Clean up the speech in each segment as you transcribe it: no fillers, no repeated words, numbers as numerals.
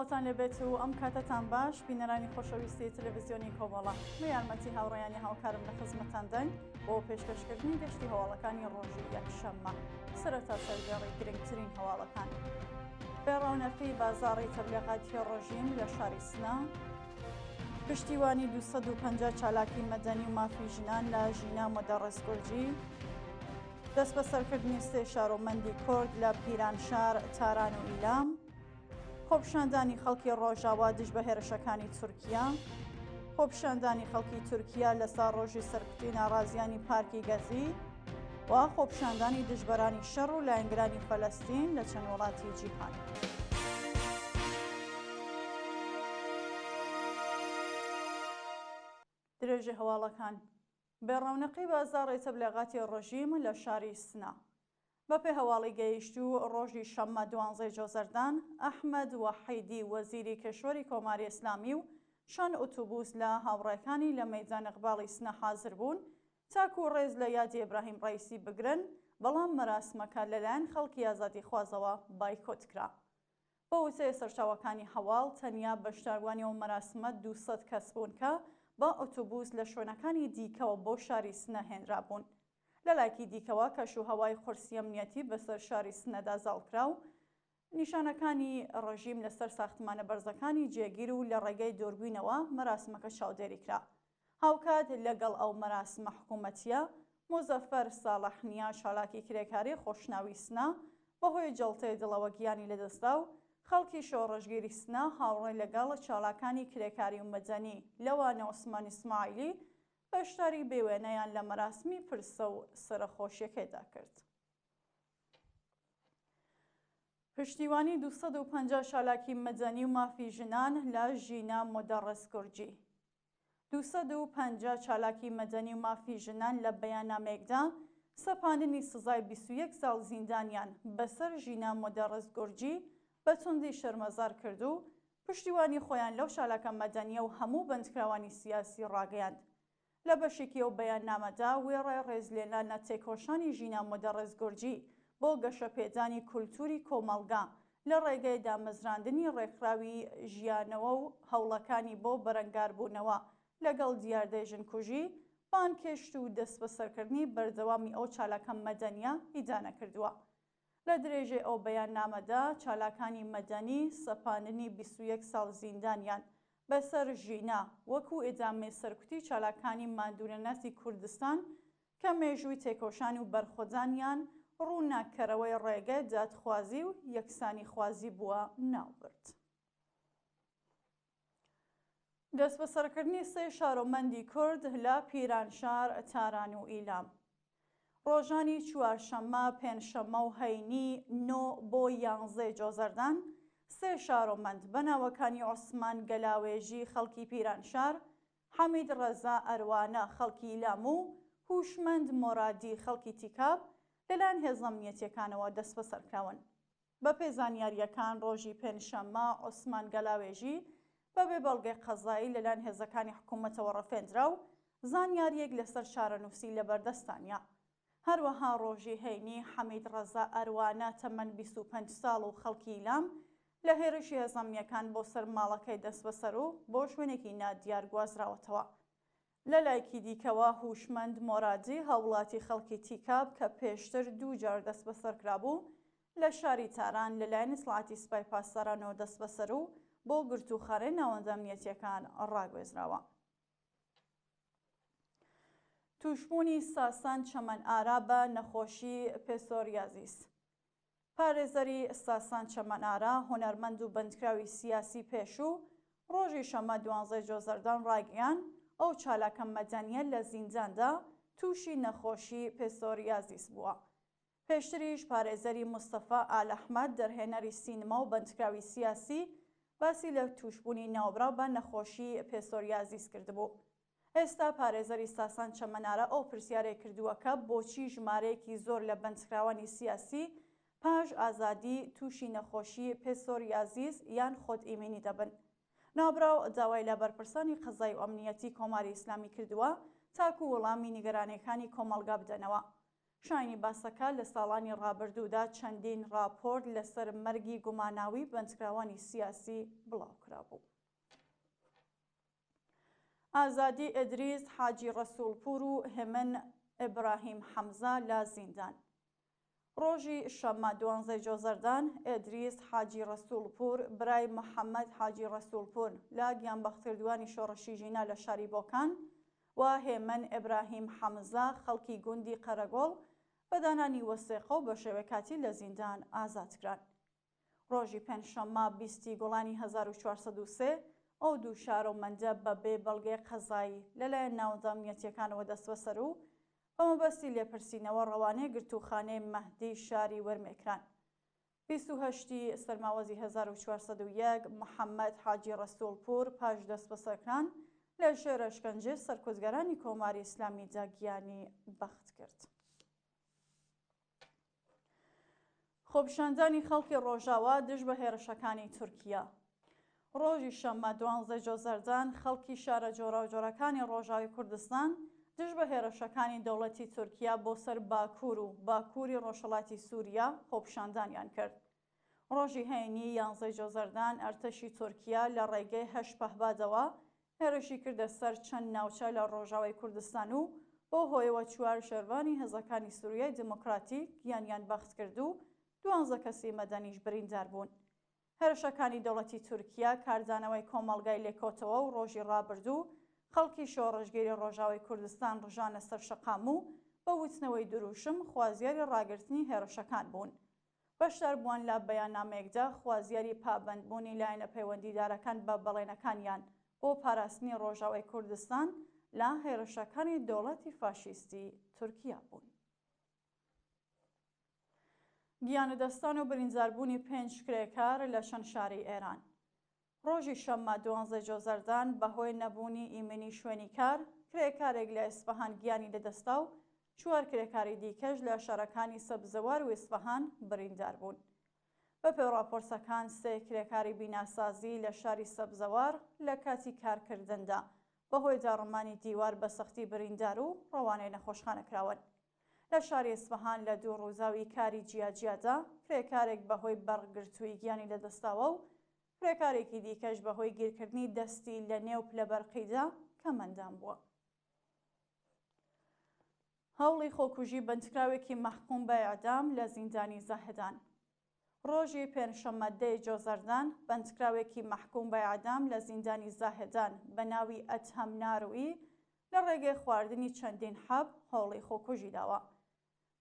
سڵاتان لەبێت و ئەم کاتتان باش بینەرانی خۆشەویستی تەلەڤیزیۆنی کۆمەڵە بە یارمەتی هاوڕێیانی هاوکارم لە خزمەتان دەن بۆ پێشکەشکردنی گەشتی هەواڵەکانی ڕۆژی یەکشەممە سەرەتا سەرگەڕی گرنگترین هەواڵەکان. بێڕەونەفی بازاڕی تەبلیغاتی ڕۆژیم لە شاری سنا، پشتیوانی 250 چالاکی مەدەنی و مافی ژنان لە ژینا مۆدەڕێزگورجی، دەست بە سەرکردنی سێ شارۆمەندی کورد لە پیرانشار، تاران و ئیلام، خۆپیشاندانی خەڵکی ڕۆژاوا دژ بە هێرشەکانی تورکیا، خۆپیشاندانی خەڵکی تورکیا لەسەر ڕۆژی سەرکوتی ناڕازیانی پارکی گەزی و خۆپیشاندانی دژبەرانی شەڕ و لایەنگرانی فەلەستین لە چەند وڵاتی جیهان. درێژی هەواڵەکان. بێڕەونەقی بازاڕی تەبلیغاتی ڕۆژیم لە شاری سنا. بەپێ هەواڵی گەیشتوو ڕۆژی شەممە 12 جۆزەردان، ئەحمەد وەحیدی وەزیری کێشوەری کۆماری ئیسلامی و شەن ئۆتۆبوس لە هاوڕێکانی لە مەیدان ئیقباڵی سنە حازر بوون تاکو ڕێز لە یادی ئیبراهیم ڕەیسی بگرن، بەڵام مەراسمەکە لەلایەن خەڵکی ئازادی خوازەوە بایکۆت کرا. بە وتەی سەرچاوەکانی هەواڵ، تەنیا بەشداروانی ئەو مەراسمە 200 کەس بوون کە بە ئۆتۆبوس لە شوێنەکانی دیکەوە بۆ شاری سنە هێنرا بوون. لەلایەکی دیکەوە کەشوهەوای قورسی ئەمنیەتی بەسەر شاری سنەدا زاڵکرا و نیشانەکانی ڕژیم لەسەر ساختمانە بەرزەکانی جێگیر و لە ڕێگەی دۆربوونەوە مەراسمەکە چاودێری کرا. هاوکات لەگەڵ ئەو مەراسمە حکوومەتیە، مۆزەفەر ساڵحنیا چالاکی کرێکاری خۆشناوی سنا بەهۆی جەڵتەی دڵەوە گیانی لەدەستدا و خەڵکی شۆڕژگیری سنا هاوڕێ لەگەڵ چالاکانی کرێکاری و مەدەنی لەوانە عوسمان ئیسماعیلی بەشداری بێوێنەیان لە مەراسمی پرسە و سەرخۆشیەکەیدا کرد. پشتیوانی 250 چالاکی مەدەنی و مافی ژنان لە ژینا مۆدەڕێزگورجی. 250 چالاکی مەدەنی و مافی ژنان لە بەیاننامەیەکدا سەپاندنی سزای 21 ساڵ زیندانیان بەسەر ژینا مۆدەڕێزگورجی بە توندی شەرمەزار کرد و پشتیوانی خۆیان لەو چالاکە مەدەنیە و هەموو بەندکراوانی سیاسی ڕاگەیاند. لە بەشێکی ئەو بەیاننامەدا وێڕێ ڕێزلێنانە تێکۆشانی ژینا مۆدەڕێزگورجی بۆ گەشەپێدانی کولتوری کۆمەڵگا لە ڕێگەی دامەزراندنی ڕێکخراوی ژیانەوە و هەوڵەکانی بۆ بەرەنگاربوونەوە لەگەڵ دیاردەی ژنکوژی بانکێشت و دەست بەسەرکردنی بەردەوامی ئەو چالاکە مەدەنیە ئیدانە کردووە. لە درێژەی ئەو بەیاننامەدا چالاکانی مەدەنی سەپاندنی 21 ساڵ زیندانیان بەسەر ژینا وەکو ئێدامەی سەرکوتی چالاکانی ماندوورەنەتی کوردستان کە مێژووی تێکۆشان و بەرخۆدانیان ڕووناکەرەوەی ڕێگەی دادخوازی و یەکسانی خوازی بووە ناوبرد. دەست بەسەرکردنی سێ شارۆمەندی کورد لە پیرانشار، تاران و ئیلام. ڕۆژانی چوارشەممە، پێنجشەممە و هەینی 9 بۆ 11 جۆزەردان سێ شارۆمەند بە ناوەکانی عوسمان گەلاوێژی خەڵکی پیرانشار، حەمید ڕەزا ئەروانە خەڵکی ئیلام و هوشمەند مۆرادی خەڵکی تیکاب لەلایەن هێزە ئەمنیەتیەکانەوە دەست بەسەرکراون. بە پێ زانیاریەکان ڕۆژی پێنجشەممە عوسمان گەلاوێژی بەبێ بەڵگەی قەزایی لەلایەن هێزەکانی حکوومەتەوە ڕەفێندرا و زانیاریەک لەسەر شارەنووسی لەبەردەستانیە. هەروەها ڕۆژی هەینی حەمید ڕەزا ئەروانە تەمەن 25 ساڵ و خەڵکی ئیلام لە هێرشی هێزەمیەکان بۆ سەر ماڵەکەی دەست بەسەر و بۆ شوێنێکی نادیار گوازراوەتەوە. لەلایەکی دیکەوە هوشمەند مۆرادی هاوڵاتی خەڵکی تیکاب کە پێشتر 2 جار دەست بەسەرکرا بوو لە شاری تاران لەلایەن ئیسلاحاتی سوپای پاسدارانەوە دەست بەسەر و بۆ گرتوخەڕەی ناوەندە ئەمنیەتیەکان ڕاگوێزراوە. توشبوونی ساسان چەمەن ئارا بە نەخۆشی پێسۆریازیس. پارێزەری ساسان چەمەن ئارا هۆنەرمەند و بەندکراوی سیاسی پێشوو ڕۆژی شەمە 12 جۆزەردان ڕاگەیان ئەو چالاکە مەدەنیە لە زینداندا تووشی نەخۆشی پێسۆریازیس بووە. پێشتریش پارێزەری مستەفا ئالەحمەد دەرهێنەری سینما و بەندکراوی سیاسی باسی لە توشبوونی ناوبراو بە نەخۆشی پێسۆریازیس کردبوو. ئێستا پارێزەری ساسان چەمەن ئارا ئەو پرسیارەی کردووە کە بۆچی ژمارەیەکی زۆر لە بەندکراوانی سیاسی پاش ئازادی تووشی نەخۆشی پێسۆریازیس یان خۆت ئیمێنی دەبن. نابراو داوای لە بەرپرسانی قەزای و ئەمنیەتی کۆماری ئیسلامی کردووە تاکو وەڵامی نیگەرانیەکانی کۆمەڵگا بدەنەوە. شاینی باسەکە لە ساڵانی ڕابردوودا چەندین راپۆرت لەسەر مەرگی گوماناوی بەندکراوانی سیاسی بڵاوکرا بوو. ئازادی ئیدریس حاجی ڕەسوولپوور و هێمن ئیبراهیم حەمزە لە زیندان. ڕۆژی شەممە 12 جۆزەردان ئیدریس حاجی ڕەسوولپوور برای محەممەد حاجی ڕەسوولپوور لە گیانبەختکردوانی شۆڕەشی ژینە لە شاری بۆکان و هێمن ئیبراهیم حەمزە خەڵکی گوندی قەرەگۆڵ بە دانانی وەسێقە و بە شێوەکاتی لە زیندان ئازادکران. ڕۆژی پێنجشەممە 20 گوڵانی 1403 ئەو دوو شارۆمەندە بەبێ بەڵگەی قەزایی لەلایەن ناوەندامیەتیەکانەوە دەستبەسەر و بە مەبەستی لێپرسینەوە ڕەوانەی گرتوخانەی مەهدی شاری وەرمێکران. 28 سەرماوەزی 1401 محەممەد حاجی ڕەسوولپوور پاش دەستبەسەرکران لە ژێر ئەشکەنجێ سەرکۆزگەرانی کۆماری ئیسلامیدا گیانی بەخت کرد. خۆپیشاندانی خەڵکی ڕۆژاوا دژ بە هێرشەکانی تورکیا. ڕۆژی شەممە 12 جۆزەردان خەڵکی شارە جۆراوجۆرەکانی ڕۆژاوی کوردستان دژ بە هێرشەکانی دەوڵەتی تورکیا بۆ سەر باکوور و باکووری ڕۆژهەڵاتی سووریا خۆپیشاندانیان کرد. ڕۆژی هەینی 11 جۆزەردان ئەرتەشی تورکیا لە ڕێگەی هەشت پەهبادەوە هێرشی کردە سەر چەند ناوچە لە ڕۆژاوی کوردستان و بۆ هۆیەوە 4 شێروانی هێزەکانی سووریای دموکراتیک گیانیان بەخت کرد و 12 کەسی مەدەنیش بریندار بوون. هێرشەکانی دەوڵەتی تورکیا کاردانەوەی کۆمەڵگای لێکۆتەوە و ڕۆژی ڕابردوو خەڵکی شۆڕژگیری ڕۆژاوی کوردستان ڕژانە سەر شەقام و بە وتنەوەی دروشم خوازیاری ڕاگررتنی هێرشەکان بوون. بەشداربووان لە بەیاننامەیەکدا خوازیاری پابەندبوونی لایەنە پەیوەندیدارەکان بە بەڵێنەکانیان بۆ پاراستنی ڕۆژاوی کوردستان لە هێرشەکانی دەوڵەتی فاشیستی تورکیا بوون. گیانەدەستان و برینداربوونی 5 کرێکار لە چەند شاری ئێران. ڕۆژی شەممە 12 جۆزەردان بەهۆی نەبوونی ئیمنی شوێنی کار کرێکارێک لە ئیسفەهان گیانی لەدەستا و 4 کرێکاری دیکەش لە شارەکانی سەبزەوار و ئیسفەهان بریندار بوون. بەپێی راپۆرسەکان 3 کرێکاری بیناسازی لە شاری سەبزەوار لە کاتی کارکردندا بەهۆی داڕمانی دیوار بە سەختی بریندار و ڕەوانەی نەخۆشخانەکراون. لە شاری ئیسفەهان لە دوو ڕووزاوی کاری جیاجیادا کرێکارێک بەهۆی بەڕگرتووی گیانی لەدەستاوە و کرێکارێکی دیکەش بەهۆی گیرکردنی دەستی لە نێو پلە بەرقیدا کەمەندان بووە. هەوڵی خۆکوژی بەندکراوێکی مەحکوم بە ئیعدام لە زیندانی زاهدان. ڕۆژی پێنجشەممە 10 جۆزەردان بەندکراوێکی مەحکوم بە ئیعدام لە زیندانی زاهدان بە ناوی ئەدهەم ناروی لە ڕێگەی خواردنی چەندین حەب هەوڵی خۆکوژی داوە.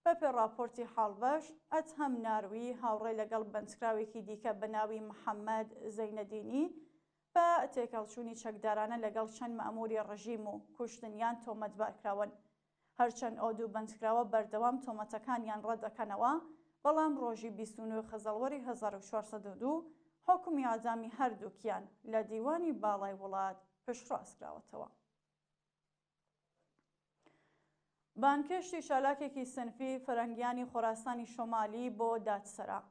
بەپێی راپۆرتی حاڵبەش ئەدهەم ناروی هاوڕێی لەگەڵ بەندکراوێکی دیکە بە ناوی محەممەد زەینەدینی بە تێکەڵچوونی چەکدارانە لەگەڵ چەند مەئموری ڕژیم و کوشتنیان تۆمەتبارکراون. هەرچەند ئەو دوو بەندکراوە بەردەوام تۆمەتەکانیان ڕەتدەکەنەوە، بەڵام ڕۆژی 29 خەزەڵوەری 1402 حکمی ئاعدامی هەردووکیان لە دیوانی باڵای وڵات پشتڕاستکراوەتەوە. بانکێشتی چالاکێکی سنفی فەرهەنگیانی خۆراسانی شۆمالی بۆ دادسەرا.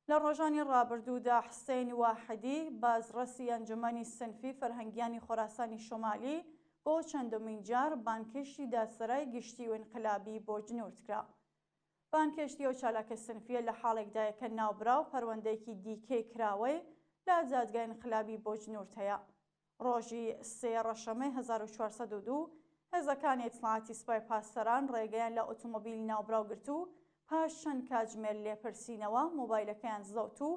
لە ڕۆژانی ڕابردوودا حسێن واحدی بازرەسی ئەنجومەنی سنفی فەرهەنگیانی خۆراسانی شۆمالی بۆ چەندەمین جار بانکێشتی دادسەرای گشتی و ئینقلابی بۆ جنوورتکرا. بانکێشتی ئەو چالاکە سنفیە لە حاڵێکدایە کە ناوبراو پەروەندەیەکی دیکەی کراوەی لە دادگای ئینقلابی بۆ جنوورت هەیە. ڕۆژی 3 ڕەشەمەی 1402 هێزەکانی ئیتلاعاتی سوپای پاسەران ڕێگەیان لە ئۆتۆمۆبیلی ناوبراو گرت و پاش چەند کاتژمێر لێپرسینەوە مۆبایلەکەیان زەوت و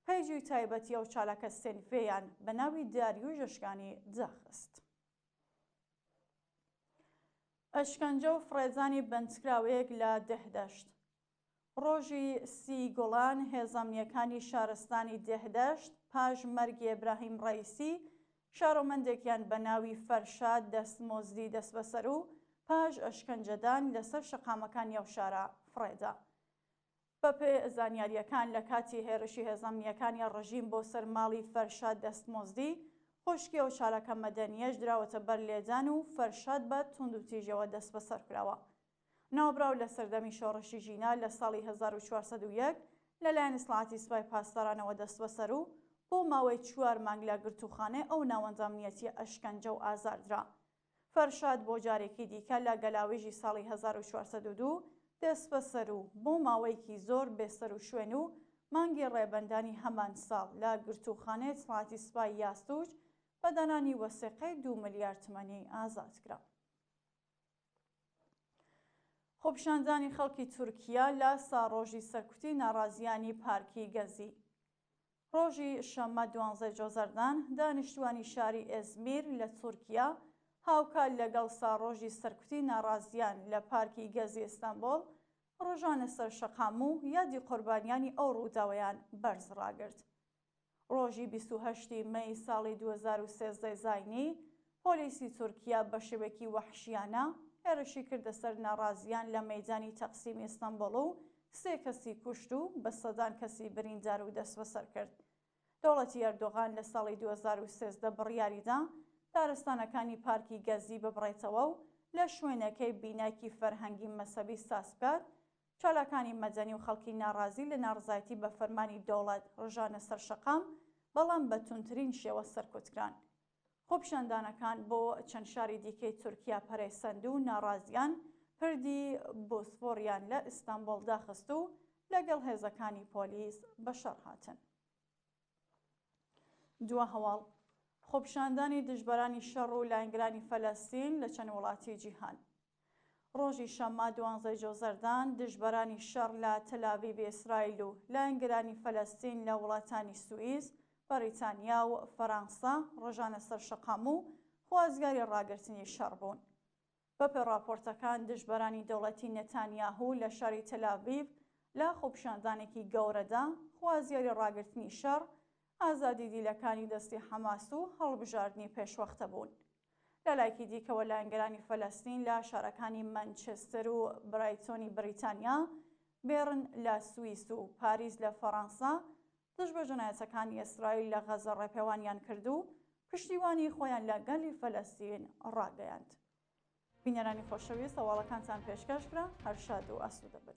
پەیجی تایبەتی ئەو چالاکە سنفیان بە ناوی داریوش ئەشکانی داخست. ئەشکەنجە و فڕێزانی بەندکراوەیەک لە دەهدەشت. ڕۆژی 30 گوڵان هێزەمنیەکانی شارستانی دەهدەشت پاش مەرگی ئیبراهیم ڕەیسی شارۆمەندێکیان بە ناوی فەرشاد دەستمۆزدی دەست بەسەر و پاش ئەشکەنجەدان لەسەر شەقامەکانی ئەو شارە فڕێدا. بەپێی زانیاریەکان لە کاتی هێرشی هێزەمنیەکانی ڕژیم بۆ سەر ماڵی فەرشاد دەستمۆزدی خوشکی ئەو چالاکە مەدەنیەش دراوەتە بەر لێدان و فەرشاد بە توند و تیژەوە دەست بەسەر کراوە. ناوبراو لە سەردەمی شۆڕشی ژینا لە ساڵی 1401 لەلایەن ئیسلاحاتی سوپای پاسدارانەوە دەست بەسەر و بۆ ماوەی 4 مانگ لە گرتوخانەی ئەو ناوەندە ئەمنیەتی ئەشکەنجە و ئازاردرا. فەرشاد بۆ جارێکی دیکە لە گەلاوێژی ساڵی 1402 دەست بەسەر و بۆ ماوەیەکی زۆر بێسەر و شوێن و مانگی ڕێبەندانی هەمان ساڵ لە گرتووخانەی دەسەڵاتی سوپای یاسوج بە دانانی وەسیقەی 2 ملیار تمەنی ئازادکرا. خۆپیشاندانی خەڵکی تورکیا لە ساڕۆژی سەرکوتی ناڕازیانی پارکی گەزی. ڕۆژی شەممە 12 جۆزەردان دانیشتوانی شاری ئێزمیر لە تورکیا هاوکات لەگەڵ ساڕۆژی سەرکوتی ناڕازیان لە پارکی گەزی ئیستانبوڵ ڕۆژانە سەرشەقام و یادی قوربانیانی ئەو ڕووداوەیان بەرز ڕاگرت. ڕۆژی 28 مەی ساڵی 2013 زاینی پۆلیسی تورکیا بە شێوەیەکی وەحشیانە هێرشی کردە سەر ناڕازیان لە مەیدانی تەقسیمی ئیستانبوڵ و 3 کەسی کوشت و بە سەدان کەسی بریندار و دەستبەسەر کرد. دەوڵەتی ئەردۆغان لە ساڵی 2013 بڕیاریدا دارستانەکانی پارکی گەزی ببڕێتەوە و لە شوێنەکەی بینایکی فەرهەنگی مەسەبی ساسکات چالاکانی مەدەنی و خەڵکی ناڕازی لە ناڕزایەتی بە فەرمانی دەوڵەت ڕۆژانە سەرشەقام بەڵام بە توندترین شێوە سەرکوتکران. خۆپیشاندانەکان بۆ چەند شاری دیکەی تورکیا پەرەیسەند و ناڕازیان پردی بۆسفۆریان لە ئیستانبوڵ داخست و لەگەڵ هێزەکانی پۆلیس بەشەڕ هاتن. دووە هەواڵ خۆپیشاندانی دژبەرانی شەڕ و لاینگرانی فەلەستین لە چەند وڵاتی جیهان. ڕۆژی شەممە 12 جۆزەردان دژبەرانی شەڕ لە تەل‌ئاڤیڤی ئیسرائیل و لاینگرانی فەلەستین لە وڵاتانی سوئیس، بەریتانیا و فەرەنسا ڕۆژانە سەرشەقام و خوازیاری ڕاگررتنی شەڕ بوون. بەپێ راپۆرتەکان دژبەرانی دەوڵەتی نێتانیاهو لە شاری تەل‌ئاڤیڤ لە خۆپیشاندانێکی گەورەدا خوازیاری ڕاگررتنی شەڕ، ئازادی دیلەکانی دەستی حەماس و هەڵبژاردننی پێشوەختە بوون. لە لایەکی دیکەوە لاینگرانی فەلەستین لە شارەکانی مانچێستەر و برایتۆنی بریتانیا، بێرن لە سوئیس و پاریس لە فەڕەنسا دژ بە جەنایەتەکانی ئیسرائیل لە غەزە ڕێپێوانیان کرد و پشتیوانی خۆیان لە گەلی فەلەستین ڕاگەیاند. بینەرانی خۆشەویست، هەواڵەکانتان پێشکەشکرا، هەر شاد و ئاسوودە بن.